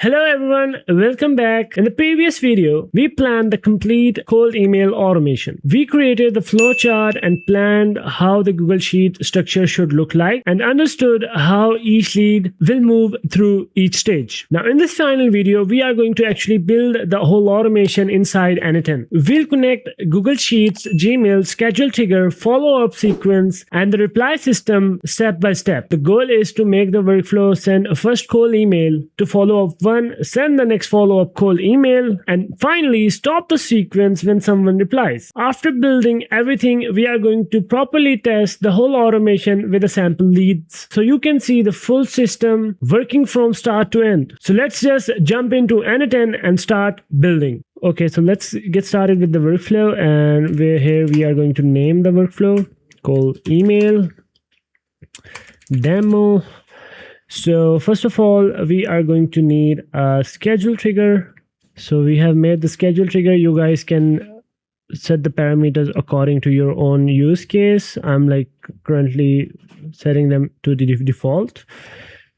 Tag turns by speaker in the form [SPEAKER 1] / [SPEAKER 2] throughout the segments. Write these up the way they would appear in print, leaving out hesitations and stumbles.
[SPEAKER 1] Hello everyone, welcome back. In the previous video, we planned the complete cold email automation. We created the flowchart and planned how the Google Sheet structure should look like and understood how each lead will move through each stage. Now in this final video, we are going to actually build the whole automation inside n8n. We'll connect Google Sheets, Gmail, schedule trigger, follow-up sequence, and the reply system step by step. The goal is to make the workflow send a first cold email to follow up one, send the next follow-up cold email, and finally stop the sequence when someone replies. After building everything, we are going to properly test the whole automation with the sample leads so you can see the full system working from start to end. So let's just jump into n8n and start building. Okay, so let's get started with the workflow, and here we are going to name the workflow cold email demo. So first of all, we are going to need a schedule trigger. So we have made the schedule trigger. You guys can set the parameters according to your own use case. I'm currently setting them to the default.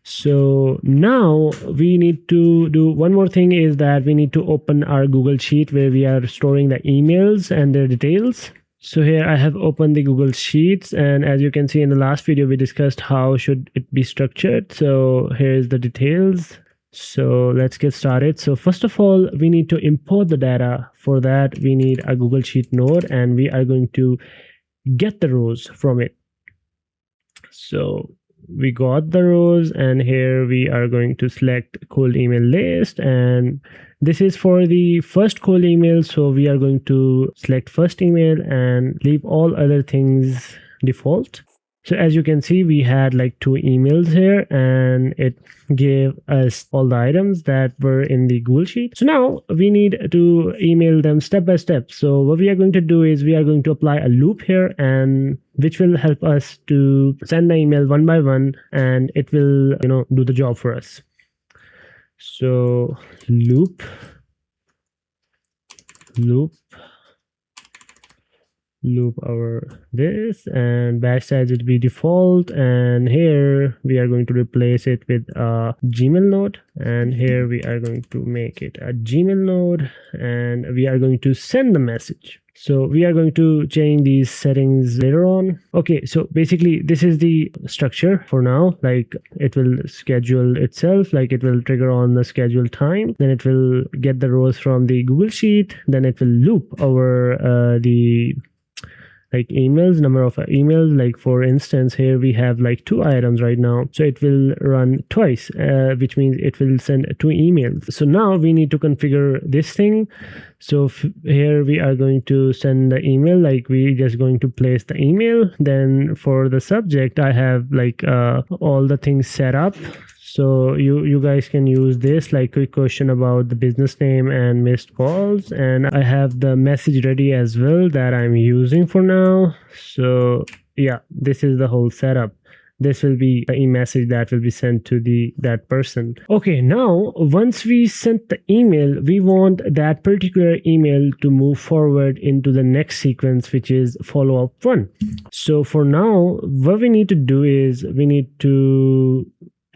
[SPEAKER 1] So now we need to do one more thing, is that we need to open our Google Sheet where we are storing the emails and their details. So here I have opened the Google Sheets, and as you can see in the last video, we discussed how should it be structured. So here's the details. So let's get started. So first of all, we need to import the data. For that, we need a Google Sheet node, and we are going to get the rows from it. So we got the rows, and here we are going to select cold email list, and this is for the first cold email. So we are going to select first email and leave all other things default. So as you can see, we had two emails here, and it gave us all the items that were in the Google Sheet. So now we need to email them step by step. So what we are going to do is we are going to apply a loop here, and which will help us to send the email one by one, and it will do the job for us. So loop our this, and batch size will be default, and here we are going to replace it with a Gmail node, and here we are going to make it a Gmail node, and we are going to send the message. So we are going to change these settings later on. Okay, so basically this is the structure for now. It will schedule itself, it will trigger on the schedule time, then it will get the rows from the Google Sheet, then it will loop over the emails, number of emails. For instance, here we have 2 items right now, so it will run twice, which means it will send 2 emails. So now we need to configure this thing. So here we are going to send the email, we just going to place the email. Then for the subject, I have all the things set up. So you guys can use this, quick question about the business name and missed calls. And I have the message ready as well that I'm using for now. So yeah, this is the whole setup. This will be a message that will be sent to that person. Okay, now once we sent the email, we want that particular email to move forward into the next sequence, which is follow-up one. So for now, what we need to do is we need to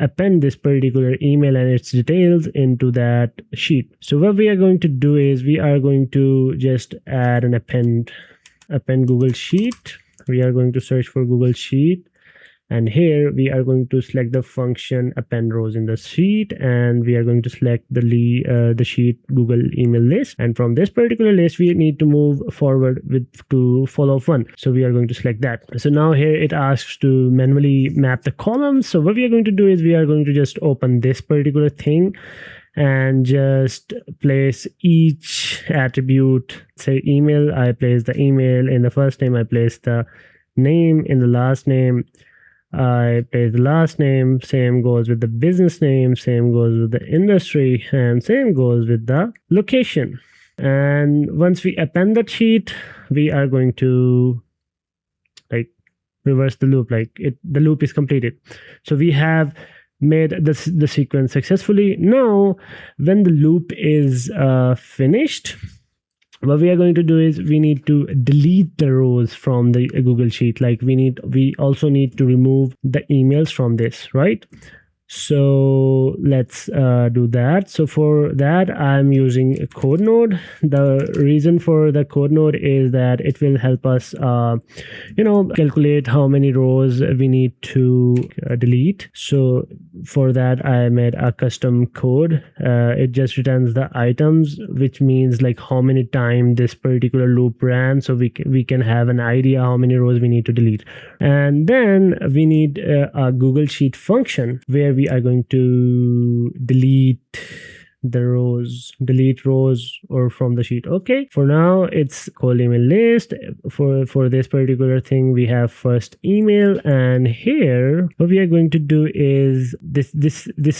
[SPEAKER 1] append this particular email and its details into that sheet. So what we are going to do is we are going to just add an append Google Sheet. We are going to search for Google Sheet, and here we are going to select the function append rows in the sheet, and we are going to select the sheet Google email list, and from this particular list we need to move forward to follow up one. So we are going to select that. So now here it asks to manually map the columns. So what we are going to do is we are going to just open this particular thing and just place each attribute. Say email, I place the email in the first name, I place the name in the last name, I place the last name, same goes with the business name, same goes with the industry, and same goes with the location. And once we append that sheet, we are going to reverse the loop, the loop is completed. So we have made the sequence successfully. Now when the loop is finished, what we are going to do is we need to delete the rows from the Google Sheet. We also need to remove the emails from this, right? So let's do that. So for that, I'm using a code node. The reason for the code node is that it will help us calculate how many rows we need to delete. So for that, I made a custom code. It just returns the items, which means like how many times this particular loop ran, so we can have an idea how many rows we need to delete. And then we need a Google Sheet function where we are going to delete rows or from the sheet. Okay, for now it's called email list. For this particular thing, we have first email, and here what we are going to do is this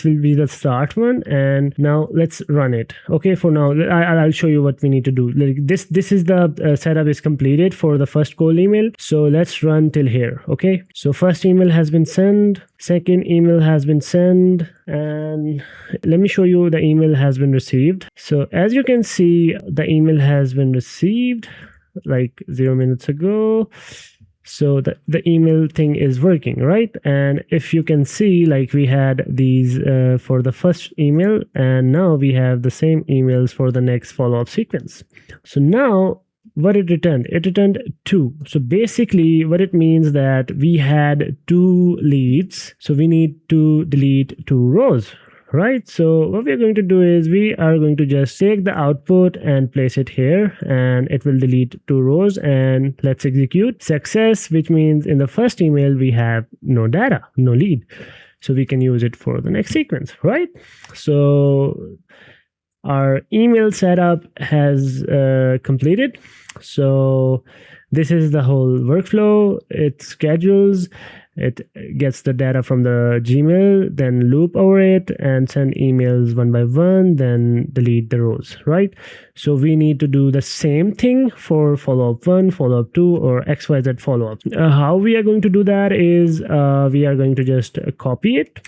[SPEAKER 1] will be the start one, and now let's run it. Okay, for now I'll show you what we need to do. Like this is the setup is completed for the first cold email, so let's run till here. Okay, so first email has been sent, second email has been sent, and let me show you the email has been received. So as you can see, the email has been received like 0 minutes ago. So the email thing is working, right? And if you can see, like we had these for the first email, and now we have the same emails for the next follow-up sequence. So now what it returned? It returned 2. So basically what it means that we had 2 leads, so we need to delete 2 rows, right? So what we are going to do is we are going to just take the output and place it here, and it will delete 2 rows. And let's execute. Success, which means in the first email we have no data, no lead, so we can use it for the next sequence, right? So our email setup has completed. So this is the whole workflow. It schedules, it gets the data from the Gmail, then loop over it and send emails one by one, then delete the rows, right? So we need to do the same thing for follow-up 1, follow-up 2, or XYZ follow-up. How we are going to do that is we are going to just copy it.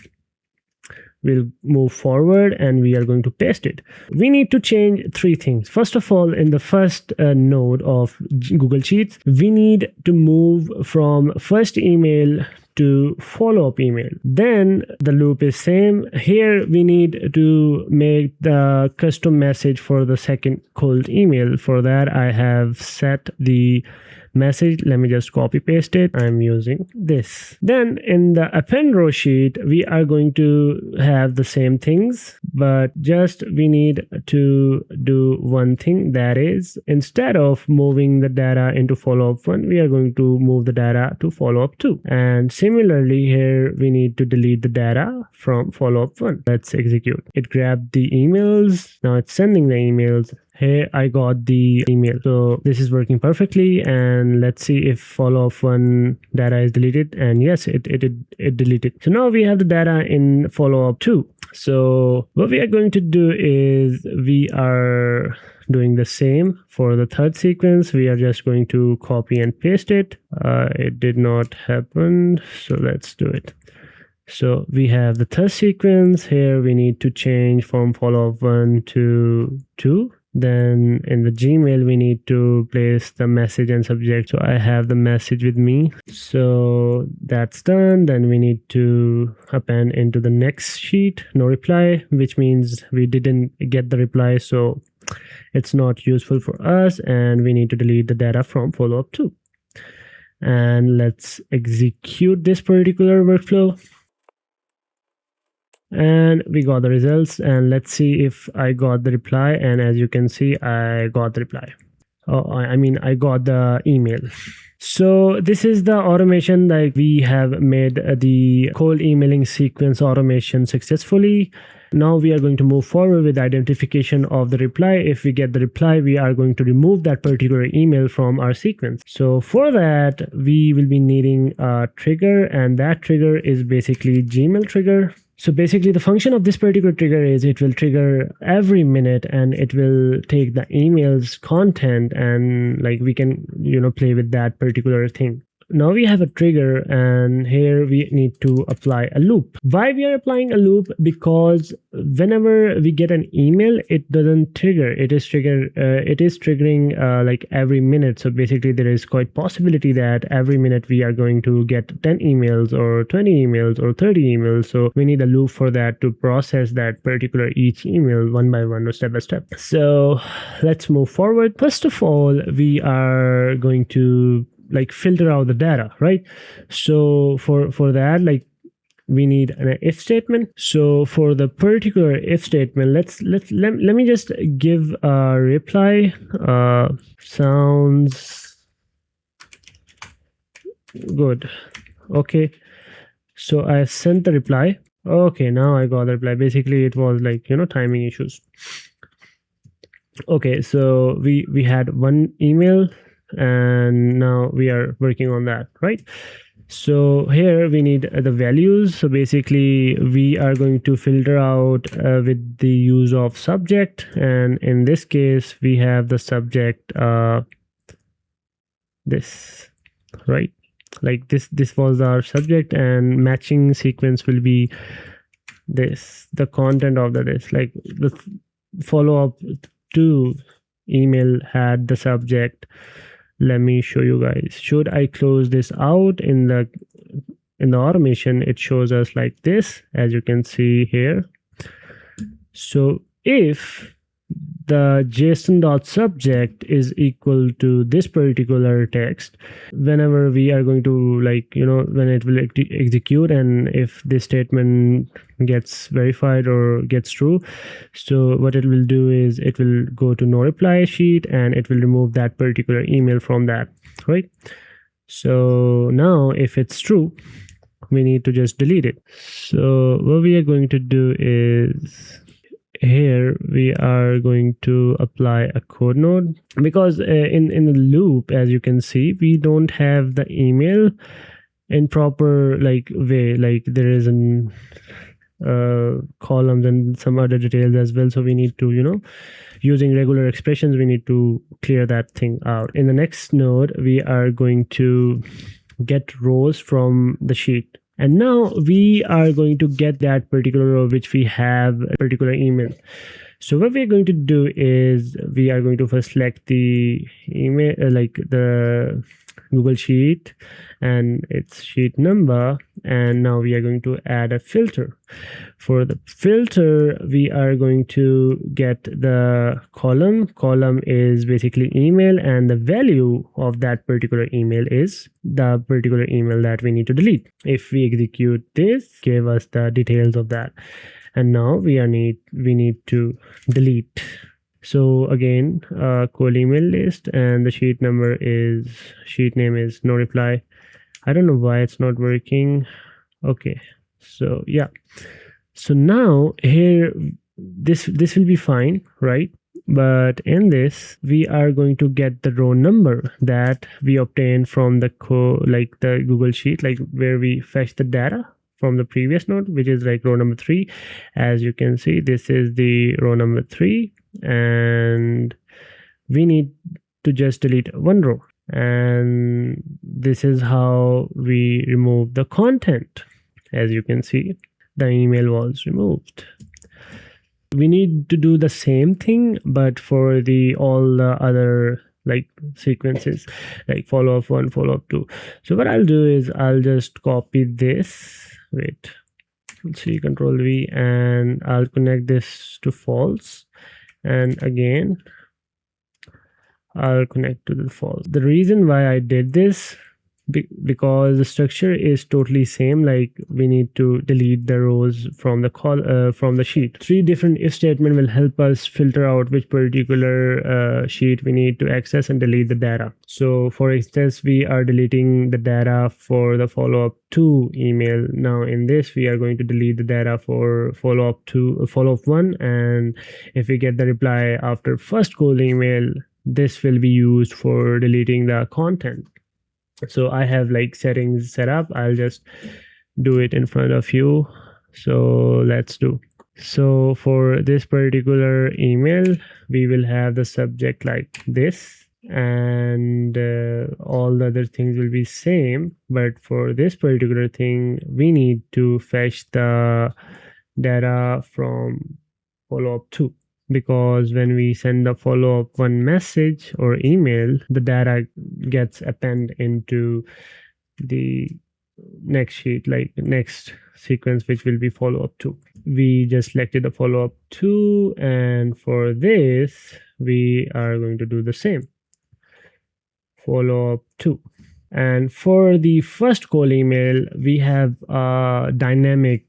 [SPEAKER 1] We'll move forward and we are going to paste it. We need to change 3 things. First of all, in the first node of Google Sheets, we need to move from first email to follow-up email. Then the loop is same. Here we need to make the custom message for the second cold email. For that, I have set the message. Let me just copy paste it. I'm using this. Then in the append row sheet, we are going to have the same things, but just we need to do one thing. That is, instead of moving the data into follow-up 1, we are going to move the data to follow-up 2. And similarly here, we need to delete the data from follow-up 1. Let's execute. It grabbed the emails. Now it's sending the emails. Hey, I got the email. So this is working perfectly. And let's see if follow-up 1 data is deleted. And yes, it deleted. So now we have the data in follow-up 2. So what we are going to do is we are doing the same for the third sequence. We are just going to copy and paste it. It did not happen. So let's do it. So we have the third sequence. Here we need to change from follow-up 1 to 2. Then in the Gmail, we need to place the message and subject. So I have the message with me. So that's done. Then we need to append into the next sheet, no reply, which means we didn't get the reply. So it's not useful for us. And we need to delete the data from follow-up 2. And let's execute this particular workflow. And we got the results, and let's see if I got the reply. And as you can see, I got the reply. I got the email. So this is the automation. Like we have made the cold emailing sequence automation successfully. Now we are going to move forward with identification of the reply. If we get the reply, we are going to remove that particular email from our sequence. So for that, we will be needing a trigger, and that trigger is basically Gmail trigger. So basically the function of this particular trigger is it will trigger every minute, and it will take the email's content, and like we can, play with that particular thing. now we have a trigger, and here we need to apply a loop. Why we are applying a loop? Because whenever we get an email, it doesn't trigger. It is triggering like every minute. So basically there is quite possibility that every minute we are going to get 10 emails or 20 emails or 30 emails. So we need a loop for that to process that particular each email one by one or step by step. So let's move forward. First of all, we are going to like filter out the data, right? So for that, like we need an if statement. So for the particular if statement, let me just give a reply. Sounds good. Okay, so I sent the reply. Okay, now I got the reply. Basically it was like, you know, timing issues. Okay, so we had one email, and now we are working on that, right? So here we need the values. So basically we are going to filter out with the use of subject, and in this case we have the subject this, right? Like this was our subject, and matching sequence will be this, the content of this, like the follow-up to email had the subject. Let me show you guys. Should I close this out in the automation, it shows us like this, as you can see here. So if the JSON.subject is equal to this particular text, whenever we are going to, like, you know, when it will execute, and if this statement gets verified or gets true, so what it will do is it will go to no reply sheet, and it will remove that particular email from that, right? So now if it's true, we need to just delete it. So what we are going to do is, here we are going to apply a code node, because in the loop, as you can see, we don't have the email in proper like way. Like there is an columns and some other details as well. So we need to, you know, using regular expressions, we need to clear that thing out. In the next node, we are going to get rows from the sheet. And now we are going to get that particular row which we have a particular email. So what we're going to do is we are going to first select the email, like the Google Sheet and its sheet number. And now we are going to add a filter. For the filter, we are going to get the column. Column is basically email, and the value of that particular email is the particular email that we need to delete. If we execute this, give us the details of that. And now we need to delete. So again, cold email list, and the sheet name is no reply. I don't know why it's not working. Okay, so yeah. So now here, this will be fine, right? But in this, we are going to get the row number that we obtained from the the Google Sheet, like where we fetch the data from the previous node, which is like row number 3. As you can see, this is the row number 3, and we need to just delete one row. And this is how we remove the content. As you can see, the email was removed. We need to do the same thing, but for all the other like sequences, like follow-up 1, follow-up 2. So what I'll do is I'll just copy this. Wait, let's see, Control V, and I'll connect this to false, and again I'll connect to the false. The reason why I did this, because the structure is totally same, like we need to delete the rows from the sheet. 3 different if statement will help us filter out which particular sheet we need to access and delete the data. So for instance, we are deleting the data for the follow-up 2 email. Now in this, we are going to delete the data for follow-up 1, and if we get the reply after first cold email, this will be used for deleting the content. So I have like settings set up. I'll just do it in front of you. So let's do. So for this particular email, we will have the subject like this, and all the other things will be same. But for this particular thing, we need to fetch the data from follow-up 2, because when we send the follow-up 1 message or email, the data gets appended into the next sheet, like next sequence, which will be follow-up 2. We just selected the follow-up 2, and for this we are going to do the same, follow-up 2. And for the first call email, we have a dynamic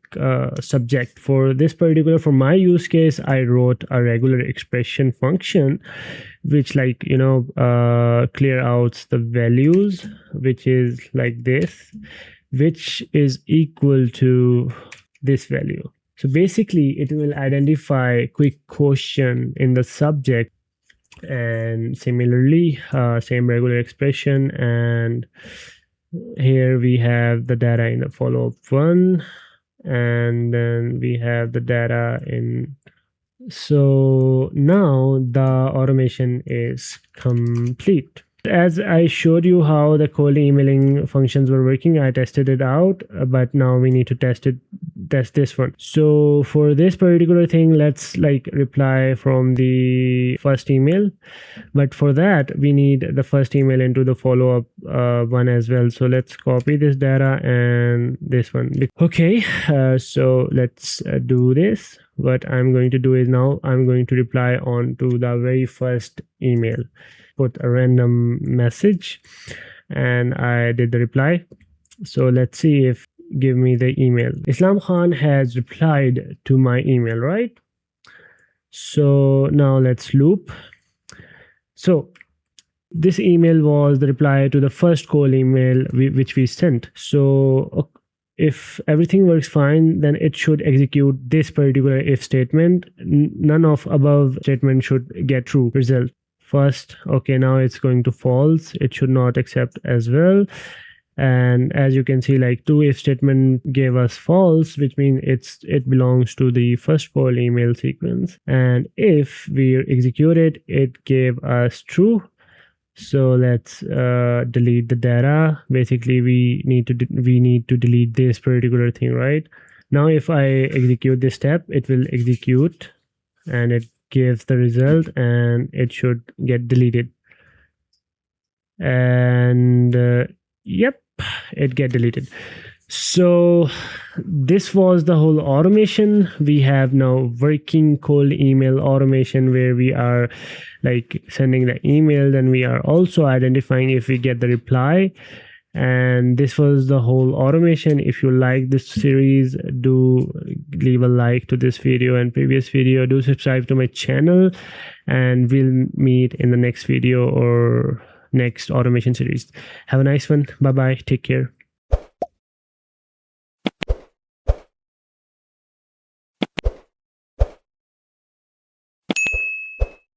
[SPEAKER 1] subject. For this particular, for my use case, I wrote a regular expression function, which clear out the values, which is like this, which is equal to this value. So basically, it will identify quick question in the subject, and similarly same regular expression, and here we have the data in the follow-up 1, and then we have the data in. So now the automation is complete. As I showed you how the cold emailing functions were working, I tested it out, but now we need to test this one. So for this particular thing, let's reply from the first email, but for that we need the first email into the follow-up 1 as well. So let's copy this data and this one. Okay, so let's do this. What I'm going to do is now I'm going to reply on to the very first email, put a random message, and I did the reply. So let's see if give me the email. Islam Khan has replied to my email, right? So now let's loop. So this email was the reply to the first call email which we sent. So if everything works fine, then it should execute this particular if statement. None of above statement should get true result. First, okay, now it's going to false. It should not accept as well. And as you can see, two if statement gave us false, which means it belongs to the first call email sequence. And if we execute it, it gave us true. So let's delete the data. Basically, we need to delete this particular thing, right? Now, if I execute this step, it will execute, and it gives the result, and it should get deleted. And yep, it get deleted. So this was the whole automation. We have now working cold email automation, where we are sending the email, then we are also identifying if we get the reply. And this was the whole automation. If you like this series, do leave a like to this video and previous video. Do subscribe to my channel, and we'll meet in the next video or next automation series. Have a nice one. Bye bye. Take care.